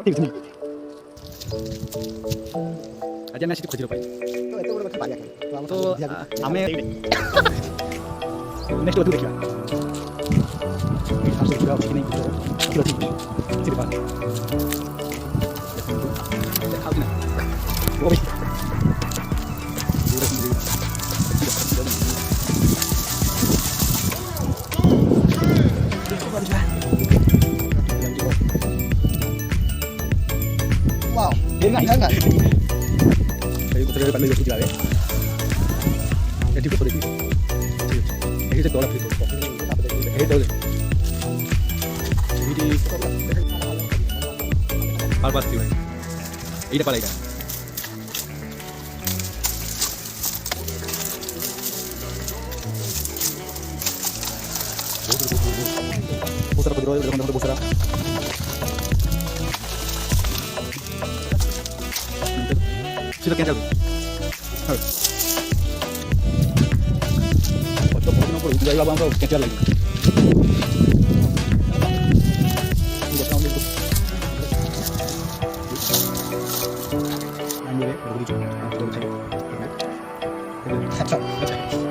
କିଛି ନାହିଁ ଆଜି ଆମେ ଆସିଛୁ ଖୋଜିର ପାଇଁ ତ ଏତେ ବଡ଼ କଥା ପାଇବା କେମିତି? ତ ତ ଆମେ ଆମେ ନେକ୍ସଟ ଅଧିକ ଦେଖିବା ଏଇଠି ଫାଷ୍ଟ ଦେଖିବା ଅଛି କି ନାହିଁ କିଛି ଅଛି ସେଠି ପାର ଦେଖାଉଛି ନା ଓ ଭାଇ wow, Jangan. jangan. Saya putar dari panggil sudah ya. Jadi putar ini. Ini saya tolak itu. Ini tolak. Ini albat sih. Ini apa lagi? Putar ke dulu, jangan putar. Sila cancel. Foto foto nomor udah ya bang bro, cancel lagi. Udah tahun itu. Ambil ya, baru dicoba. Kacau.